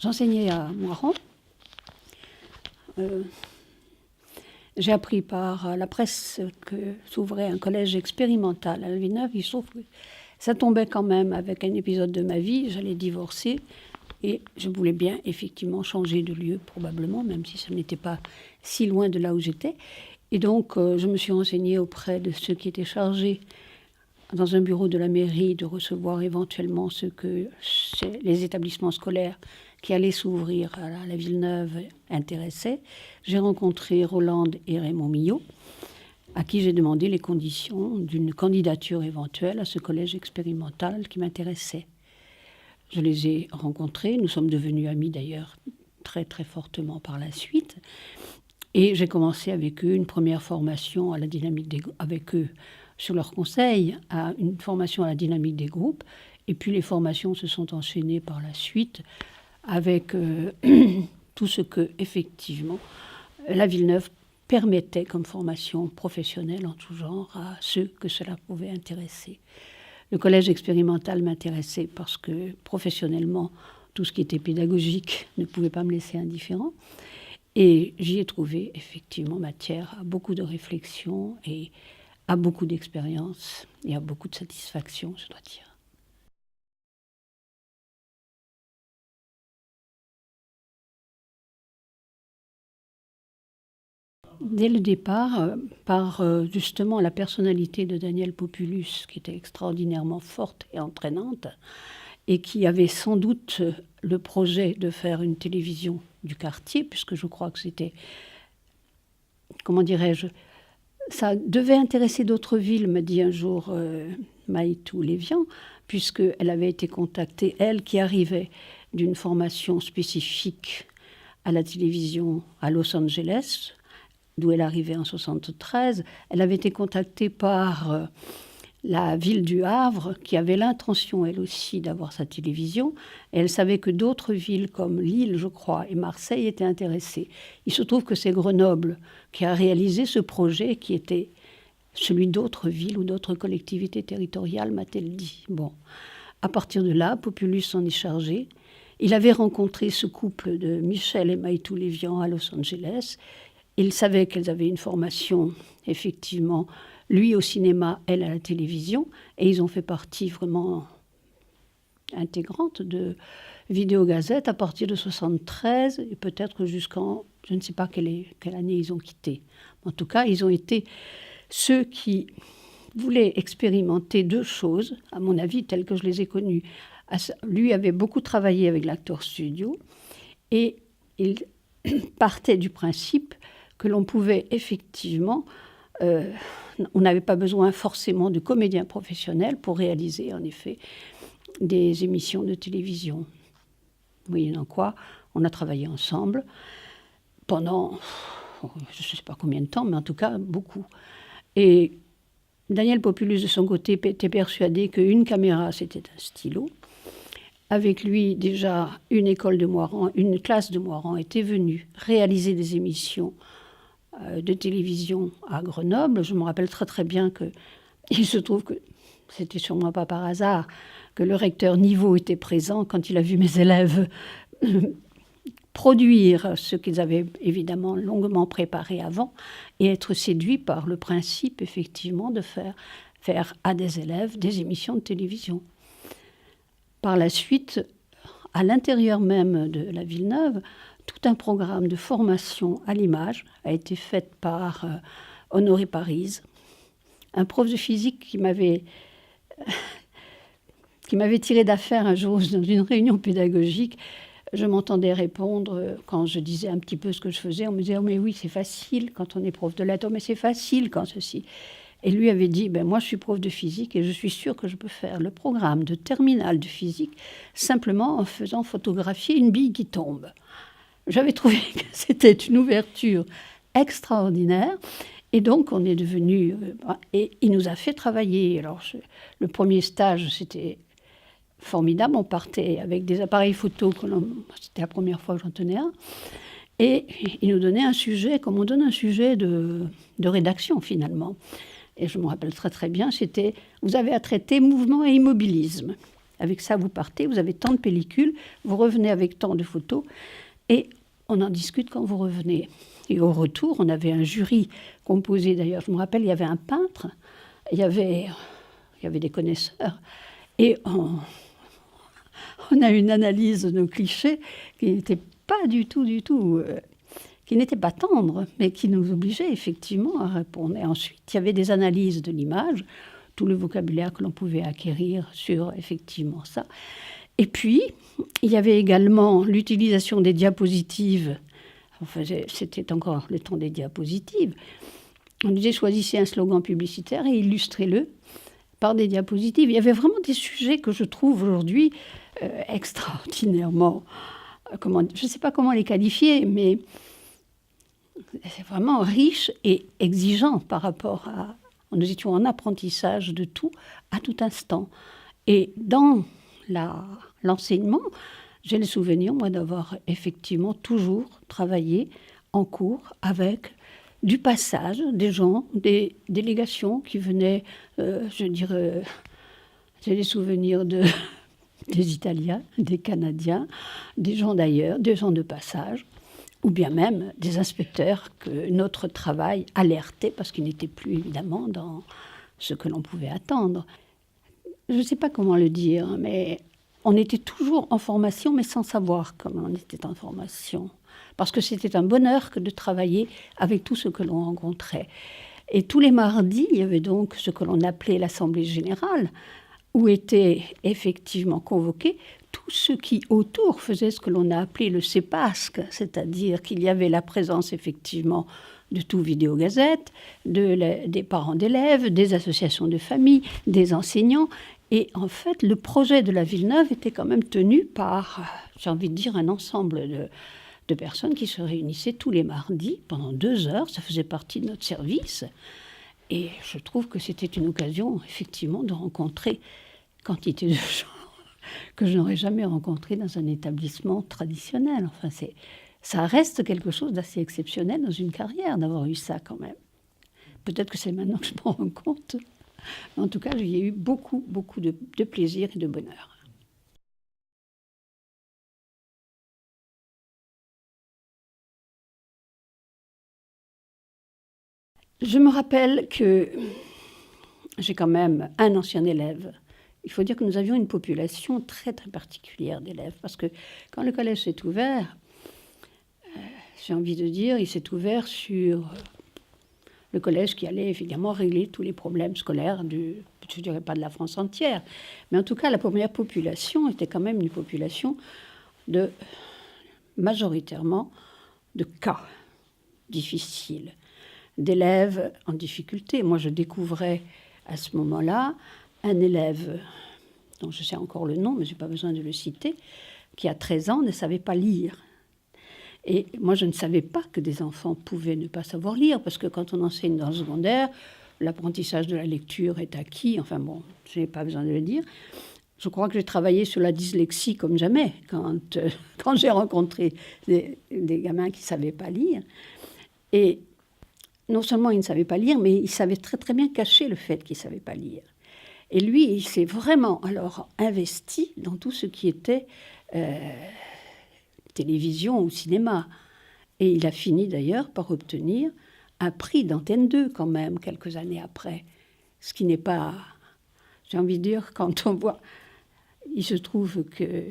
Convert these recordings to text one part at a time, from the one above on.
J'enseignais à Moirans. J'ai appris par la presse que s'ouvrait un collège expérimental à la Villeneuve. Il se trouve que ça tombait quand même avec un épisode de ma vie. J'allais divorcer et je voulais bien effectivement changer de lieu, probablement, même si ça n'était pas si loin de là où j'étais. Et donc, je me suis renseignée auprès de ceux qui étaient chargés dans un bureau de la mairie de recevoir éventuellement ce que les établissements scolaires qui allaient s'ouvrir à la Villeneuve intéressaient. J'ai rencontré Rolande et Raymond Millot, à qui j'ai demandé les conditions d'une candidature éventuelle à ce collège expérimental qui m'intéressait. Je les ai rencontrés, nous sommes devenus amis d'ailleurs très très fortement par la suite. Et j'ai commencé avec eux une première formation à la dynamique des groupes, avec eux sur leur conseil, à une formation à la dynamique des groupes. Et puis les formations se sont enchaînées par la suite avec tout ce que, effectivement, la Villeneuve permettait comme formation professionnelle en tout genre à ceux que cela pouvait intéresser. Le collège expérimental m'intéressait parce que professionnellement, tout ce qui était pédagogique ne pouvait pas me laisser indifférent. Et j'y ai trouvé effectivement matière à beaucoup de réflexion et à beaucoup d'expérience et à beaucoup de satisfaction, je dois dire. Dès le départ, par justement la personnalité de Daniel Populus, qui était extraordinairement forte et entraînante, et qui avait sans doute le projet de faire une télévision du quartier, puisque je crois que c'était, comment dirais-je, ça devait intéresser d'autres villes, me dit un jour Maïtou Lévian, puisqu'elle avait été contactée, elle qui arrivait d'une formation spécifique à la télévision à Los Angeles, d'où elle arrivait en 1973. Elle avait été contactée par la ville du Havre, qui avait l'intention, elle aussi, d'avoir sa télévision. Et elle savait que d'autres villes, comme Lille, je crois, et Marseille, étaient intéressées. Il se trouve que c'est Grenoble qui a réalisé ce projet, qui était celui d'autres villes ou d'autres collectivités territoriales, m'a-t-elle dit. Bon, à partir de là, Populus s'en est chargé. Il avait rencontré ce couple de Michel et Maïtou Lévian à Los Angeles. Il savait qu'elles avaient une formation, effectivement, lui au cinéma, elle à la télévision, et ils ont fait partie vraiment intégrante de Vidéogazette à partir de 1973, et peut-être jusqu'en, je ne sais pas quelle année ils ont quitté. En tout cas, ils ont été ceux qui voulaient expérimenter deux choses, à mon avis, telles que je les ai connues. Lui avait beaucoup travaillé avec l'Actors Studio, et il partait du principe que l'on pouvait effectivement, on n'avait pas besoin forcément de comédiens professionnels pour réaliser en effet des émissions de télévision. Moyennant quoi, on a travaillé ensemble pendant, je ne sais pas combien de temps, mais en tout cas beaucoup. Et Daniel Populus, de son côté, était persuadé qu'une caméra, c'était un stylo. Avec lui, déjà, une école de Moirans, une classe de Moirans était venue réaliser des émissions de télévision à Grenoble. Je me rappelle très très bien qu'il se trouve que, c'était sûrement pas par hasard, que le recteur Niveau était présent quand il a vu mes élèves produire ce qu'ils avaient évidemment longuement préparé avant et être séduits par le principe effectivement de faire à des élèves des émissions de télévision. Par la suite, à l'intérieur même de la Villeneuve, tout un programme de formation à l'image a été fait par Honoré Parise, un prof de physique qui m'avait tiré d'affaire un jour dans une réunion pédagogique. Je m'entendais répondre quand je disais un petit peu ce que je faisais. On me disait « Oh mais oui, c'est facile quand on est prof de lettres. Oh mais c'est facile quand ceci. » Et lui avait dit, moi je suis prof de physique et je suis sûre que je peux faire le programme de terminale de physique simplement en faisant photographier une bille qui tombe. J'avais trouvé que c'était une ouverture extraordinaire et donc on est devenu... et il nous a fait travailler. Alors le premier stage, c'était formidable. On partait avec des appareils photo, c'était la première fois que j'en tenais un. Et il nous donnait un sujet, comme on donne un sujet de rédaction finalement. Et je me rappelle très très bien, c'était « Vous avez à traiter mouvement et immobilisme ». avec ça, vous partez, vous avez tant de pellicules, vous revenez avec tant de photos, et on en discute quand vous revenez. Et au retour, on avait un jury composé, d'ailleurs, je me rappelle, il y avait un peintre, il y avait des connaisseurs, et on a une analyse de nos clichés qui n'était pas du tout, qui n'était pas tendre, mais qui nous obligeait effectivement à répondre. Et ensuite, il y avait des analyses de l'image, tout le vocabulaire que l'on pouvait acquérir sur effectivement ça. Et puis, il y avait également l'utilisation des diapositives. Enfin, c'était encore le temps des diapositives. On disait choisissez un slogan publicitaire et illustrez-le par des diapositives. Il y avait vraiment des sujets que je trouve aujourd'hui extraordinairement, je ne sais pas comment les qualifier, mais c'est vraiment riche et exigeant par rapport à... Nous étions en apprentissage de tout, à tout instant. Et dans l'enseignement, j'ai le souvenir, moi, d'avoir effectivement toujours travaillé en cours avec du passage des gens, des délégations qui venaient, je dirais, j'ai les souvenirs des Italiens, des Canadiens, des gens d'ailleurs, des gens de passage, ou bien même des inspecteurs que notre travail alertait parce qu'ils n'étaient plus évidemment dans ce que l'on pouvait attendre. Je ne sais pas comment le dire, mais on était toujours en formation, mais sans savoir comment on était en formation. Parce que c'était un bonheur que de travailler avec tout ce que l'on rencontrait. Et tous les mardis, il y avait donc ce que l'on appelait l'Assemblée générale, où étaient effectivement convoqués tous ceux qui, autour, faisaient ce que l'on a appelé le CEPASC, c'est-à-dire qu'il y avait la présence, effectivement, de tout Vidéogazette, des parents d'élèves, des associations de familles, des enseignants. Et en fait, le projet de la Villeneuve était quand même tenu par, j'ai envie de dire, un ensemble de personnes qui se réunissaient tous les mardis pendant 2 heures. Ça faisait partie de notre service. Et je trouve que c'était une occasion, effectivement, de rencontrer quantité de gens que je n'aurais jamais rencontrés dans un établissement traditionnel. Enfin, ça reste quelque chose d'assez exceptionnel dans une carrière, d'avoir eu ça quand même. Peut-être que c'est maintenant que je m'en rends compte. Mais en tout cas, il y a eu beaucoup, beaucoup de plaisir et de bonheur. Je me rappelle que j'ai quand même un ancien élève. Il faut dire que nous avions une population très, très particulière d'élèves. Parce que quand le collège s'est ouvert, j'ai envie de dire, il s'est ouvert sur le collège qui allait évidemment régler tous les problèmes scolaires je ne dirais pas de la France entière. Mais en tout cas, la première population était quand même une population majoritairement de cas difficiles, d'élèves en difficulté. Moi, je découvrais à ce moment-là un élève, dont je sais encore le nom, mais je n'ai pas besoin de le citer, qui à 13 ans ne savait pas lire. Et moi, je ne savais pas que des enfants pouvaient ne pas savoir lire, parce que quand on enseigne dans le secondaire, l'apprentissage de la lecture est acquis. Enfin bon, je n'ai pas besoin de le dire. Je crois que j'ai travaillé sur la dyslexie comme jamais, quand j'ai rencontré des gamins qui ne savaient pas lire. Et non seulement ils ne savaient pas lire, mais ils savaient très très bien cacher le fait qu'ils ne savaient pas lire. Et lui, il s'est vraiment alors investi dans tout ce qui était télévision ou cinéma. Et il a fini d'ailleurs par obtenir un prix d'Antenne 2 quand même, quelques années après. Ce qui n'est pas... J'ai envie de dire, quand on voit... Il se trouve que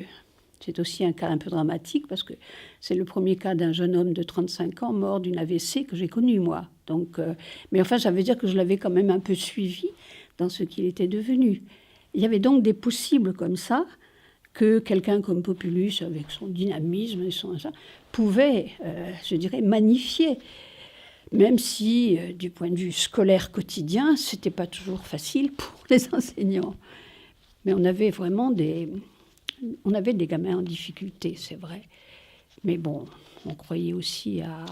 c'est aussi un cas un peu dramatique parce que c'est le premier cas d'un jeune homme de 35 ans mort d'une AVC que j'ai connu, moi. Donc, mais enfin, ça veut dire que je l'avais quand même un peu suivi dans ce qu'il était devenu. Il y avait donc des possibles comme ça que quelqu'un comme Populus, avec son dynamisme et ça, pouvait, je dirais, magnifier. Même si, du point de vue scolaire quotidien, ce n'était pas toujours facile pour les enseignants. Mais on avait vraiment des gamins en difficulté, c'est vrai. Mais bon, on croyait aussi à...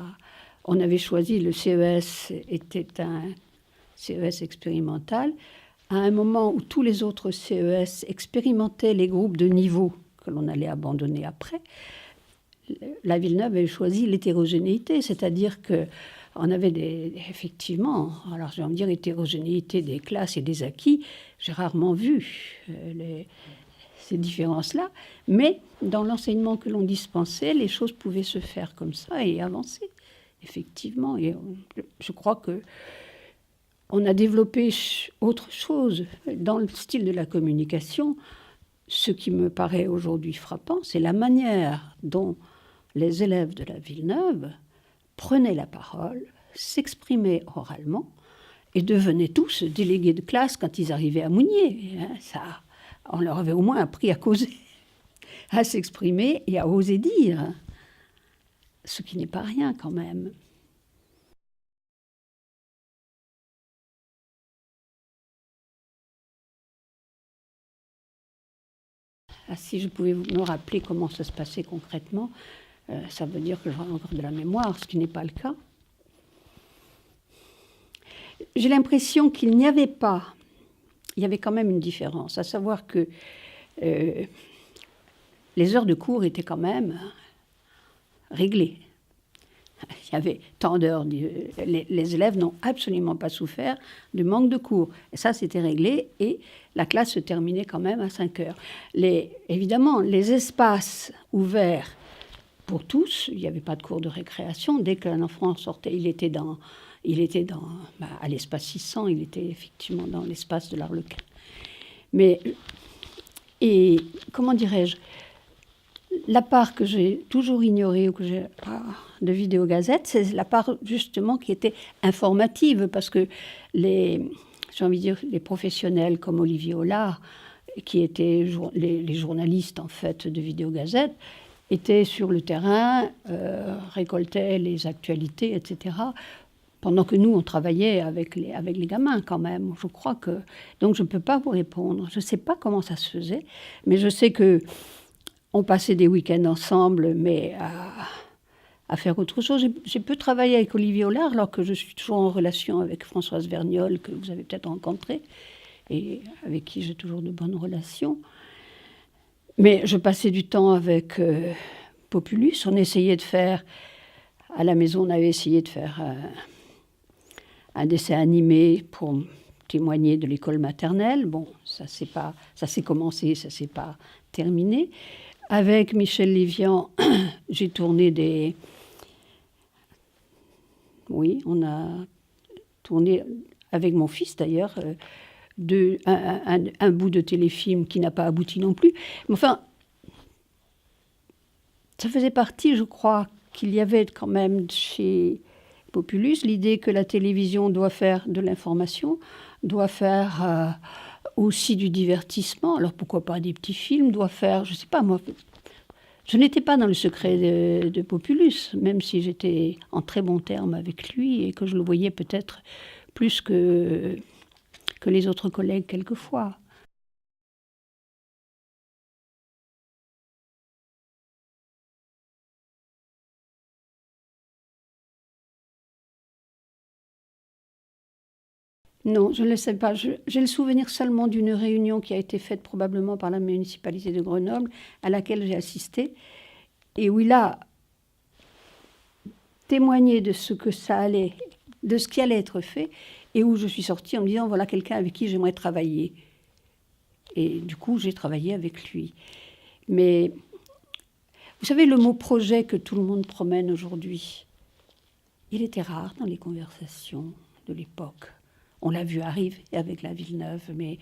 On avait choisi, le CES était un CES expérimental, à un moment où tous les autres CES expérimentaient les groupes de niveau que l'on allait abandonner après. La Villeneuve avait choisi l'hétérogénéité, c'est-à-dire qu'on avait effectivement, alors j'ai envie de dire hétérogénéité des classes et des acquis. J'ai rarement vu ces différences-là, mais dans l'enseignement que l'on dispensait, les choses pouvaient se faire comme ça et avancer, effectivement. Et je crois que on a développé autre chose dans le style de la communication. Ce qui me paraît aujourd'hui frappant, c'est la manière dont les élèves de la Villeneuve prenaient la parole, s'exprimaient oralement et devenaient tous délégués de classe quand ils arrivaient à Mounier. Ça, on leur avait au moins appris à causer, à s'exprimer et à oser dire, ce qui n'est pas rien quand même. Ah, si je pouvais me rappeler comment ça se passait concrètement, ça veut dire que j'aurais encore de la mémoire, ce qui n'est pas le cas. J'ai l'impression qu'il n'y avait pas, il y avait quand même une différence, à savoir que les heures de cours étaient quand même réglées. Il y avait tant d'heures, les élèves n'ont absolument pas souffert du manque de cours. Et ça, c'était réglé et la classe se terminait quand même à 5 heures. Évidemment, les espaces ouverts pour tous, il n'y avait pas de cours de récréation. Dès qu'un enfant sortait, il était à l'espace 600, il était effectivement dans l'espace de l'Arlequin. Mais, et comment dirais-je, la part que j'ai toujours ignorée ou que j'ai de Vidéogazette, c'est la part justement qui était informative, parce que les professionnels comme Olivier Hollard, qui étaient les journalistes en fait de Vidéogazette, étaient sur le terrain, récoltaient les actualités, etc. Pendant que nous, on travaillait avec les gamins quand même. Je crois que... Donc je ne peux pas vous répondre. Je ne sais pas comment ça se faisait, mais je sais que on passait des week-ends ensemble, mais à faire autre chose. J'ai peu travaillé avec Olivier Hollard, alors que je suis toujours en relation avec Françoise Vergnol, que vous avez peut-être rencontrée, et avec qui j'ai toujours de bonnes relations. Mais je passais du temps avec Populus. On essayait de faire, à la maison, on avait essayé de faire un dessin animé pour témoigner de l'école maternelle. Bon, ça s'est commencé, ça s'est pas terminé. Avec Michel Livian, j'ai tourné Oui, on a tourné, avec mon fils d'ailleurs, un bout de téléfilm qui n'a pas abouti non plus. Mais enfin, ça faisait partie, je crois, qu'il y avait quand même chez Populus l'idée que la télévision doit faire de l'information, doit faire aussi du divertissement. Alors pourquoi pas des petits films, doit faire, je ne sais pas moi. Je n'étais pas dans le secret de Populus, même si j'étais en très bons termes avec lui et que je le voyais peut-être plus que les autres collègues quelquefois. Non, je ne le sais pas. J'ai le souvenir seulement d'une réunion qui a été faite probablement par la municipalité de Grenoble, à laquelle j'ai assisté, et où il a témoigné de ce que ça allait, de ce qui allait être fait, et où je suis sortie en me disant, voilà quelqu'un avec qui j'aimerais travailler. Et du coup, j'ai travaillé avec lui. Mais vous savez, le mot projet que tout le monde promène aujourd'hui, il était rare dans les conversations de l'époque. On l'a vu arriver avec la Villeneuve, mais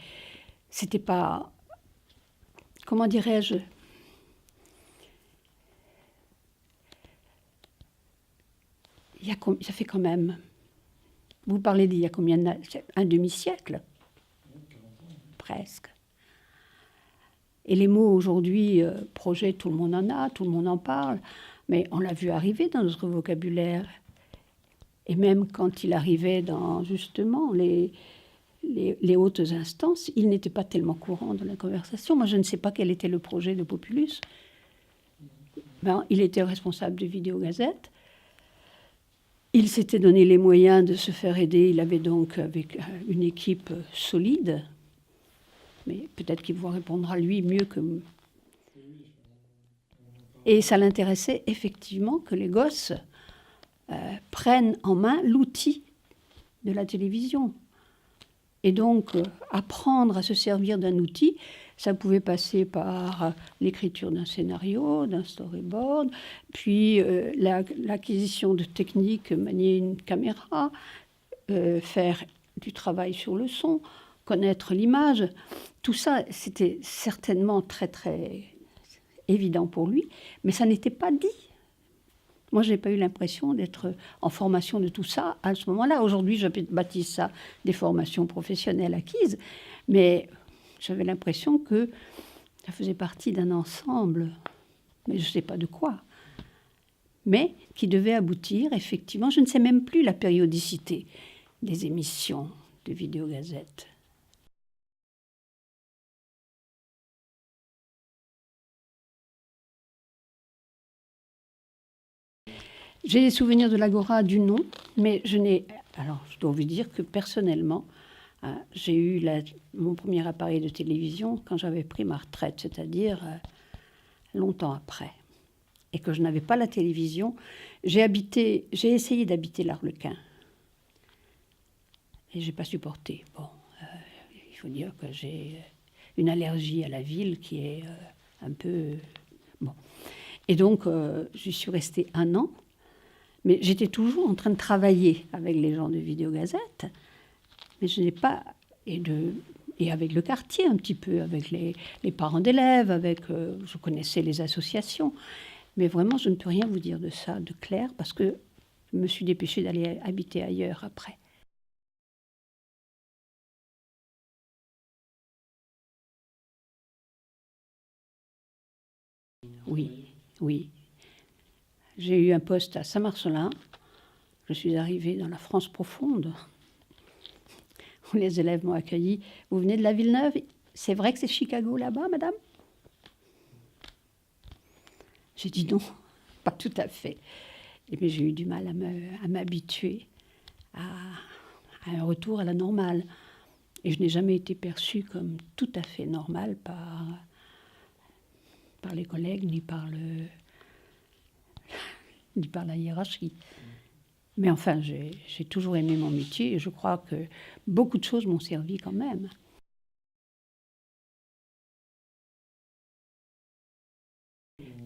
c'était pas... Comment dirais-je? Ça fait quand même... Vous parlez d'il y a combien d'années? Un demi-siècle? Presque. Et les mots aujourd'hui, projet, tout le monde en a, tout le monde en parle, mais on l'a vu arriver dans notre vocabulaire. Et même quand il arrivait dans, justement, les hautes instances, il n'était pas tellement courant dans la conversation. Moi, je ne sais pas quel était le projet de Populus. Ben, il était responsable de Vidéogazette. Il s'était donné les moyens de se faire aider. Il avait donc avec une équipe solide. Mais peut-être qu'il vous répondra lui mieux que... Et ça l'intéressait effectivement que les gosses prennent en main l'outil de la télévision. Et donc, apprendre à se servir d'un outil, Ça pouvait passer par l'écriture d'un scénario, d'un storyboard, puis l'acquisition de techniques, manier une caméra, faire du travail sur le son, connaître l'image. Tout ça, c'était certainement très, très évident pour lui, mais ça n'était pas dit. Moi, je n'ai pas eu l'impression d'être en formation de tout ça à ce moment-là. Aujourd'hui, je baptise ça des formations professionnelles acquises, mais j'avais l'impression que ça faisait partie d'un ensemble, mais je ne sais pas de quoi, mais qui devait aboutir, effectivement, je ne sais même plus la périodicité des émissions de Vidéogazette. J'ai des souvenirs de l'Agora du nom, mais je n'ai... Alors, je dois vous dire que personnellement, j'ai eu mon premier appareil de télévision quand j'avais pris ma retraite, c'est-à-dire longtemps après. Et que je n'avais pas la télévision, j'ai essayé d'habiter l'Arlequin. Et je n'ai pas supporté. Bon, il faut dire que j'ai une allergie à la ville qui est un peu... Bon. Et donc, j'y suis restée 1 an. Mais j'étais toujours en train de travailler avec les gens de Vidéogazette, mais je n'ai pas... Et avec le quartier un petit peu, avec les parents d'élèves, je connaissais les associations. Mais vraiment, je ne peux rien vous dire de ça, de clair, parce que je me suis dépêchée d'aller habiter ailleurs après. Oui, oui. J'ai eu un poste à Saint-Marcellin. Je suis arrivée dans la France profonde, où les élèves m'ont accueilli. Vous venez de la Villeneuve? C'est vrai que c'est Chicago là-bas, madame? J'ai dit non, pas tout à fait. Mais j'ai eu du mal à m'habituer à un retour à la normale. Et je n'ai jamais été perçue comme tout à fait normale par les collègues, ni par la hiérarchie. Mais enfin, j'ai toujours aimé mon métier et je crois que beaucoup de choses m'ont servi quand même.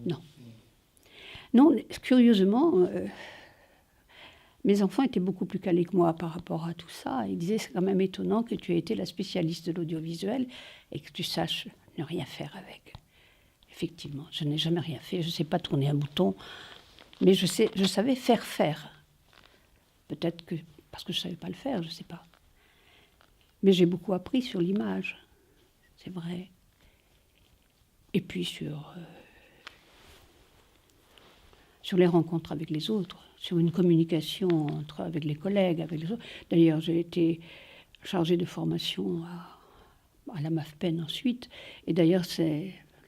Non. Non, curieusement, mes enfants étaient beaucoup plus calés que moi par rapport à tout ça. Ils disaient, c'est quand même étonnant que tu aies été la spécialiste de l'audiovisuel et que tu saches ne rien faire avec. Effectivement, je n'ai jamais rien fait. Je ne sais pas tourner un bouton, mais je savais faire. Peut-être que parce que je ne savais pas le faire, je ne sais pas. Mais j'ai beaucoup appris sur l'image, c'est vrai. Et puis sur les rencontres avec les autres, sur une communication avec les collègues, avec les autres. D'ailleurs, j'ai été chargée de formation à la MAFPEN ensuite. Et d'ailleurs,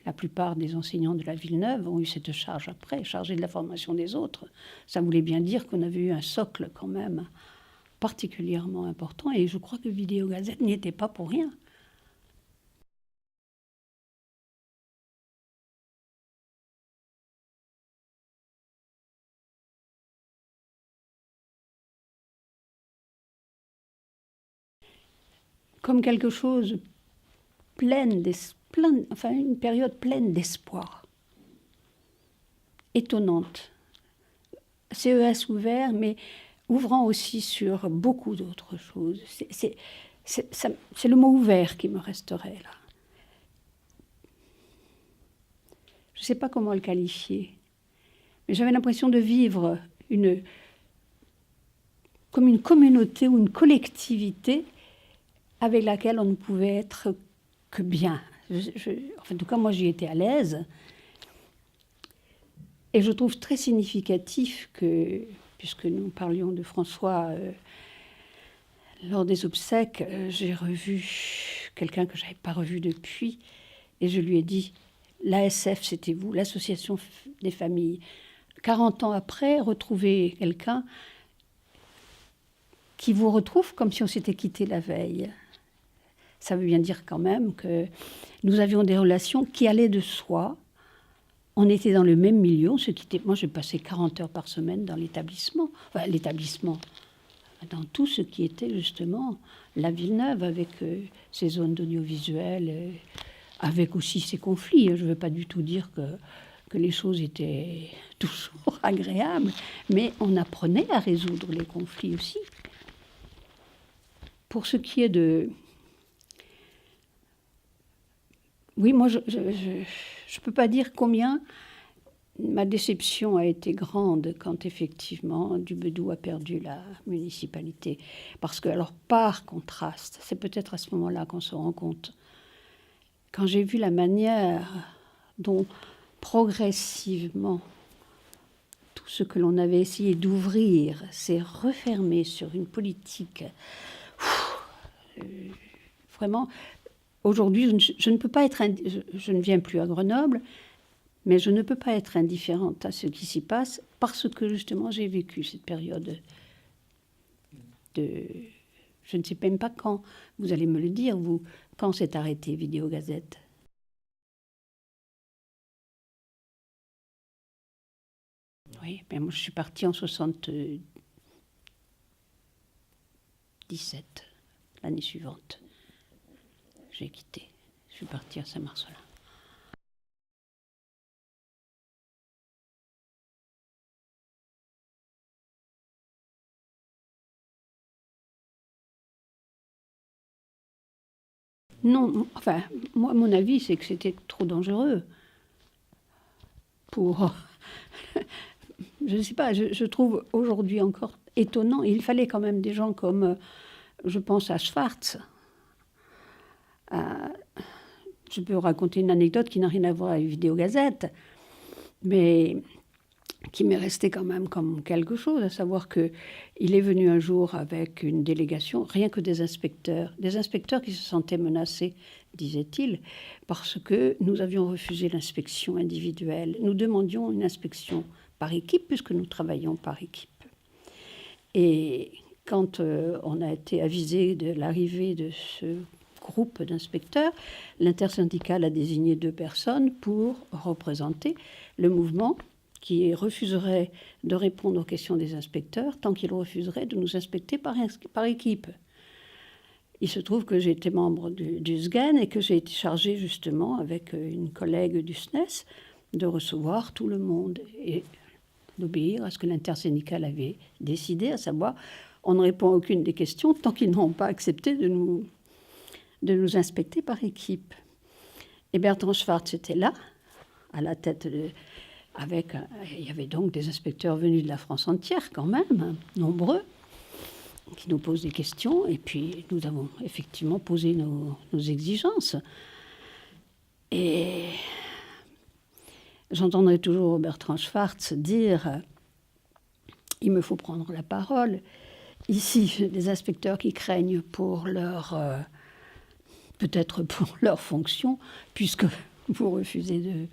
la plupart des enseignants de la Villeneuve ont eu cette charge après, chargée de la formation des autres. Ça voulait bien dire qu'on avait eu un socle quand même particulièrement important. Et je crois que Vidéogazette n'y était pas pour rien. Comme quelque chose une période pleine d'espoir, étonnante. CES ouvert, mais ouvrant aussi sur beaucoup d'autres choses. C'est le mot ouvert qui me resterait là. Je ne sais pas comment le qualifier, mais j'avais l'impression de vivre comme une communauté ou une collectivité avec laquelle on ne pouvait être que bien. En tout cas, moi, j'y étais à l'aise. Et je trouve très significatif que, puisque nous parlions de François lors des obsèques, j'ai revu quelqu'un que je n'avais pas revu depuis, et je lui ai dit, l'ASF, c'était vous, l'Association des familles. 40 ans après, retrouver quelqu'un qui vous retrouve comme si on s'était quitté la veille. Ça veut bien dire quand même que nous avions des relations qui allaient de soi. On était dans le même milieu, moi j'ai passé 40 heures par semaine dans l'établissement, dans tout ce qui était justement la Villeneuve avec ses zones d'audiovisuel avec aussi ses conflits. Je ne veux pas du tout dire que les choses étaient toujours agréables, mais on apprenait à résoudre les conflits aussi. Pour ce qui est de... Oui, moi, je ne peux pas dire combien ma déception a été grande quand, effectivement, Dubedou a perdu la municipalité. Parce que, alors, par contraste, c'est peut-être à ce moment-là qu'on se rend compte, quand j'ai vu la manière dont, progressivement, tout ce que l'on avait essayé d'ouvrir s'est refermé sur une politique... vraiment... Aujourd'hui, je ne peux pas être... Je ne viens plus à Grenoble, mais je ne peux pas être indifférente à ce qui s'y passe parce que, justement, j'ai vécu cette période de... Je ne sais même pas quand. Vous allez me le dire, vous, quand s'est arrêté Vidéo Gazette? Oui, mais moi, je suis partie en 77, l'année suivante. J'ai quitté. Je suis partie à Saint-Marcelin. Non, enfin, moi, mon avis, c'est que c'était trop dangereux pour... Je ne sais pas, je trouve aujourd'hui encore étonnant. Il fallait quand même des gens comme, je pense à Schwartz. Je peux raconter une anecdote qui n'a rien à voir avec Vidéo Gazette, mais qui m'est restée quand même comme quelque chose, à savoir qu'il est venu un jour avec une délégation, rien que des inspecteurs qui se sentaient menacés, disait-il, parce que nous avions refusé l'inspection individuelle. Nous demandions une inspection par équipe, puisque nous travaillons par équipe. Et quand on a été avisé de l'arrivée de ce groupe d'inspecteurs, l'intersyndicale a désigné 2 personnes pour représenter le mouvement qui refuserait de répondre aux questions des inspecteurs tant qu'il refuserait de nous inspecter par équipe. Il se trouve que j'ai été membre du SGEN et que j'ai été chargée justement avec une collègue du SNES de recevoir tout le monde et d'obéir à ce que l'intersyndicale avait décidé, à savoir on ne répond à aucune des questions tant qu'ils n'ont pas accepté de nous inspecter par équipe. Et Bertrand Schwartz était là, à la tête il y avait donc des inspecteurs venus de la France entière quand même, nombreux, qui nous posent des questions, et puis nous avons effectivement posé nos exigences. Et j'entendrai toujours Bertrand Schwartz dire « il me faut prendre la parole ». Ici, des inspecteurs qui craignent pour peut-être pour leur fonction, puisque vous refusez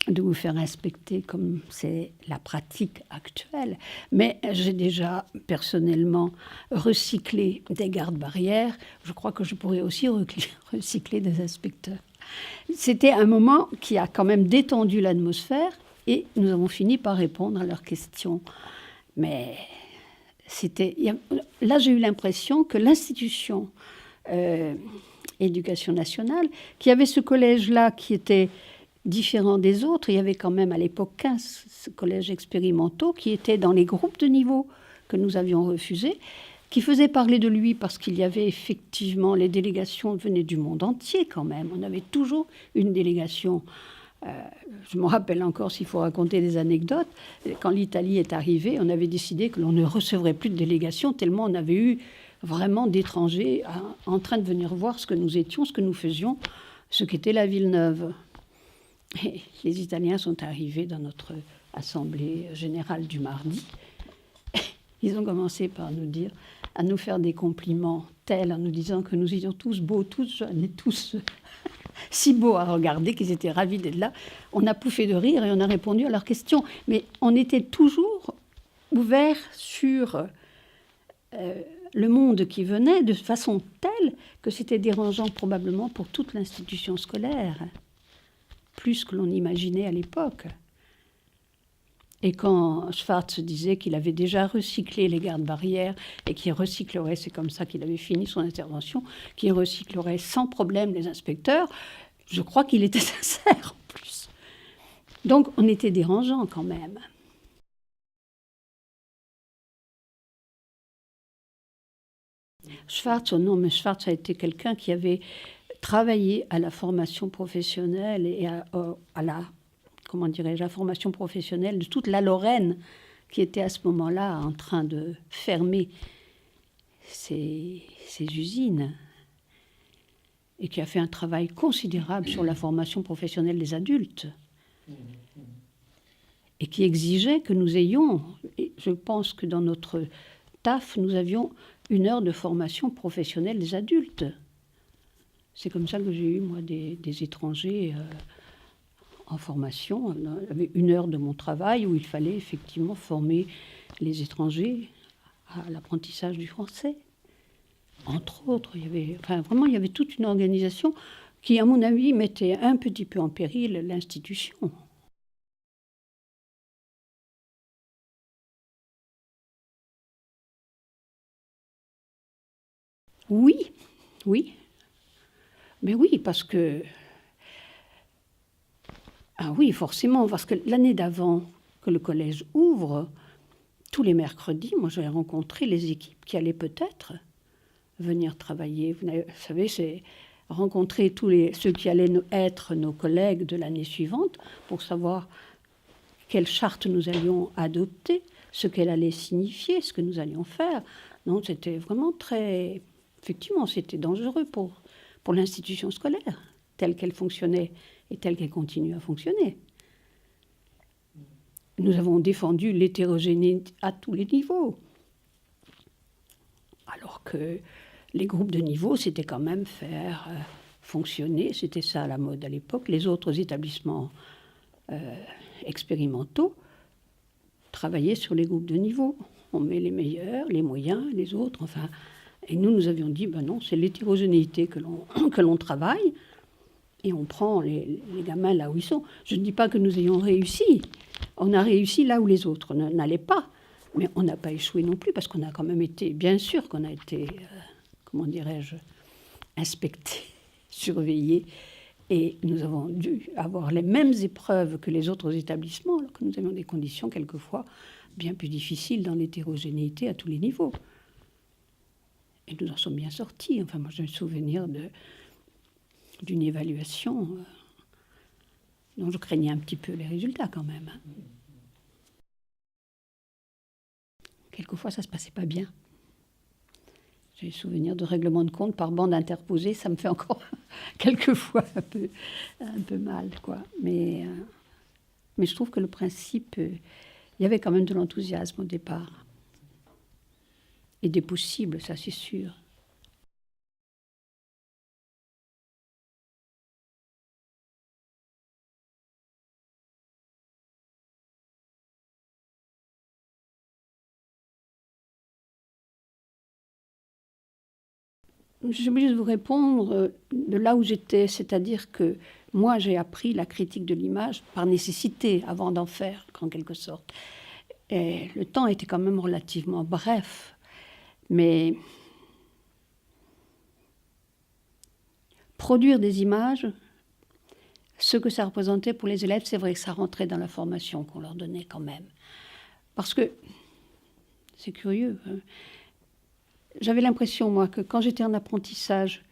de vous faire inspecter comme c'est la pratique actuelle. Mais j'ai déjà personnellement recyclé des gardes-barrières. Je crois que je pourrais aussi recycler des inspecteurs. C'était un moment qui a quand même détendu l'atmosphère et nous avons fini par répondre à leurs questions. Mais là, j'ai eu l'impression que l'institution Éducation nationale, qui avait ce collège-là qui était différent des autres. Il y avait quand même à l'époque 15 collèges expérimentaux qui étaient dans les groupes de niveau que nous avions refusés, qui faisaient parler de lui parce qu'il y avait effectivement, les délégations venaient du monde entier quand même. On avait toujours une délégation. Je me rappelle encore, s'il faut raconter des anecdotes, quand l'Italie est arrivée, on avait décidé que l'on ne recevrait plus de délégations tellement on avait eu vraiment d'étrangers en train de venir voir ce que nous étions, ce que nous faisions, ce qu'était la Villeneuve. Et les Italiens sont arrivés dans notre assemblée générale du mardi. Ils ont commencé par nous dire, à nous faire des compliments tels, en nous disant que nous étions tous beaux, tous jeunes et tous si beaux à regarder, qu'ils étaient ravis d'être là. On a pouffé de rire et on a répondu à leurs questions. Mais on était toujours ouverts sur le monde qui venait de façon telle que c'était dérangeant probablement pour toute l'institution scolaire, plus que l'on imaginait à l'époque. Et quand Schwartz disait qu'il avait déjà recyclé les gardes-barrières et qu'il recyclerait, c'est comme ça qu'il avait fini son intervention, qu'il recyclerait sans problème les inspecteurs, Je crois qu'il était sincère en plus. Donc on était dérangeants quand même. Schwartz, oh non, mais Schwartz a été quelqu'un qui avait travaillé à la formation professionnelle et à la, comment dirais-je, la formation professionnelle de toute la Lorraine qui était à ce moment-là en train de fermer ses usines et qui a fait un travail considérable sur la formation professionnelle des adultes et qui exigeait que nous ayons, et je pense que dans notre TAF, nous avions 1 heure de formation professionnelle des adultes. C'est comme ça que j'ai eu, moi, des étrangers en formation. J'avais 1 heure de mon travail où il fallait effectivement former les étrangers à l'apprentissage du français. Entre autres, il y avait toute une organisation qui, à mon avis, mettait un petit peu en péril l'institution. Oui, oui. Mais oui, parce que... Ah oui, forcément, parce que l'année d'avant que le collège ouvre, tous les mercredis, moi j'ai rencontré les équipes qui allaient peut-être venir travailler. Vous savez, c'est rencontrer ceux qui allaient être nos collègues de l'année suivante pour savoir quelle charte nous allions adopter, ce qu'elle allait signifier, ce que nous allions faire. Non, c'était vraiment très... Effectivement, c'était dangereux pour l'institution scolaire, telle qu'elle fonctionnait et telle qu'elle continue à fonctionner. Nous avons défendu l'hétérogénéité à tous les niveaux. Alors que les groupes de niveau, c'était quand même faire fonctionner, c'était ça à la mode à l'époque, les autres établissements expérimentaux travaillaient sur les groupes de niveau. On met les meilleurs, les moyens, les autres, enfin... Et nous avions dit, ben non, c'est l'hétérogénéité que l'on travaille, et on prend les gamins là où ils sont. Je ne dis pas que nous ayons réussi. On a réussi là où les autres n'allaient pas. Mais on n'a pas échoué non plus, parce qu'on a quand même été, bien sûr qu'on a été, comment dirais-je, inspectés, surveillés. Et nous avons dû avoir les mêmes épreuves que les autres établissements, alors que nous avions des conditions quelquefois bien plus difficiles dans l'hétérogénéité à tous les niveaux. Et nous en sommes bien sortis. Enfin, moi, j'ai le souvenir d'une évaluation dont je craignais un petit peu les résultats quand même. Quelquefois, ça ne se passait pas bien. J'ai le souvenir de règlements de compte par bande interposée. Ça me fait encore quelquefois un peu mal, quoi. Mais je trouve que le principe... il y avait quand même de l'enthousiasme au départ. Et des possibles, ça c'est sûr. Je suis obligée de vous répondre de là où j'étais, c'est-à-dire que moi j'ai appris la critique de l'image par nécessité avant d'en faire, en quelque sorte. Et le temps était quand même relativement bref, mais produire des images, ce que ça représentait pour les élèves, c'est vrai que ça rentrait dans la formation qu'on leur donnait quand même. Parce que, c'est curieux, hein. J'avais l'impression, moi, que quand j'étais en apprentissage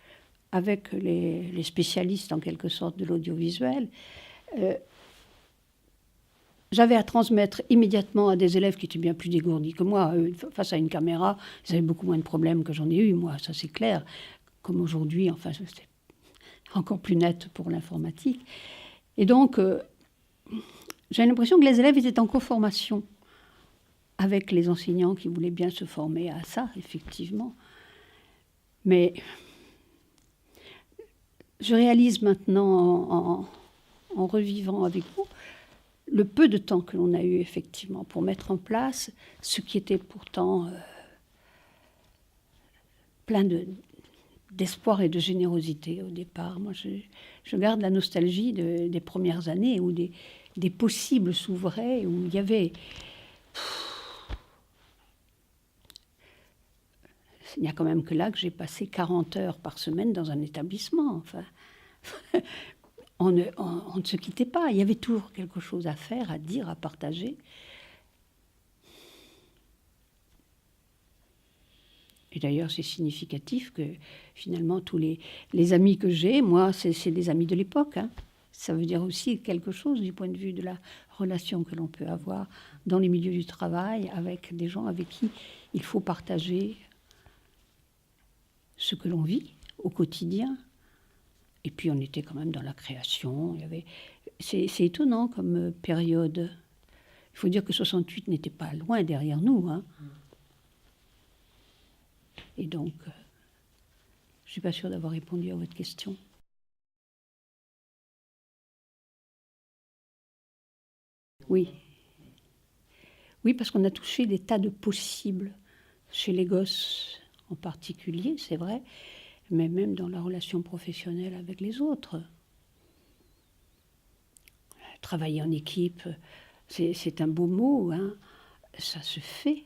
avec les spécialistes, en quelque sorte, de l'audiovisuel, j'avais à transmettre immédiatement à des élèves qui étaient bien plus dégourdis que moi. Face à une caméra, ils avaient beaucoup moins de problèmes que j'en ai eu, moi, ça c'est clair. Comme aujourd'hui, enfin, c'est encore plus net pour l'informatique. Et donc, j'ai l'impression que les élèves étaient en co-formation avec les enseignants qui voulaient bien se former à ça, effectivement. Mais je réalise maintenant, en revivant avec vous, le peu de temps que l'on a eu, effectivement, pour mettre en place ce qui était pourtant plein d'espoir et de générosité au départ. Moi, je garde la nostalgie des premières années où des possibles s'ouvraient, où il y avait... Il n'y a quand même que là que j'ai passé 40 heures par semaine dans un établissement. Enfin, on ne se quittait pas. Il y avait toujours quelque chose à faire, à dire, à partager. Et d'ailleurs, c'est significatif que finalement, tous les amis que j'ai, moi, c'est des amis de l'époque. Hein. Ça veut dire aussi quelque chose du point de vue de la relation que l'on peut avoir dans les milieux du travail avec des gens avec qui il faut partager ce que l'on vit au quotidien. Et puis, on était quand même dans la création. C'est étonnant comme période. Il faut dire que 68 n'était pas loin derrière nous. Hein. Et donc, je ne suis pas sûre d'avoir répondu à votre question. Oui. Oui, parce qu'on a touché des tas de possibles chez les gosses en particulier, c'est vrai, mais même dans la relation professionnelle avec les autres. Travailler en équipe, c'est un beau mot, hein. Ça se fait.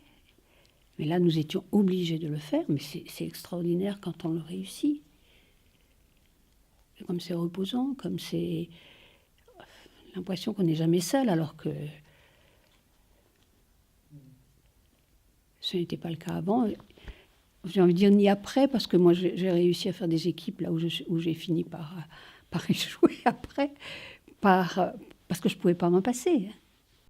Mais là, nous étions obligés de le faire, mais c'est extraordinaire quand on le réussit. Comme c'est reposant, comme c'est l'impression qu'on n'est jamais seul, alors que ce n'était pas le cas avant. J'ai envie de dire ni après, parce que moi j'ai réussi à faire des équipes là où j'ai fini par échouer après, parce que je ne pouvais pas m'en passer.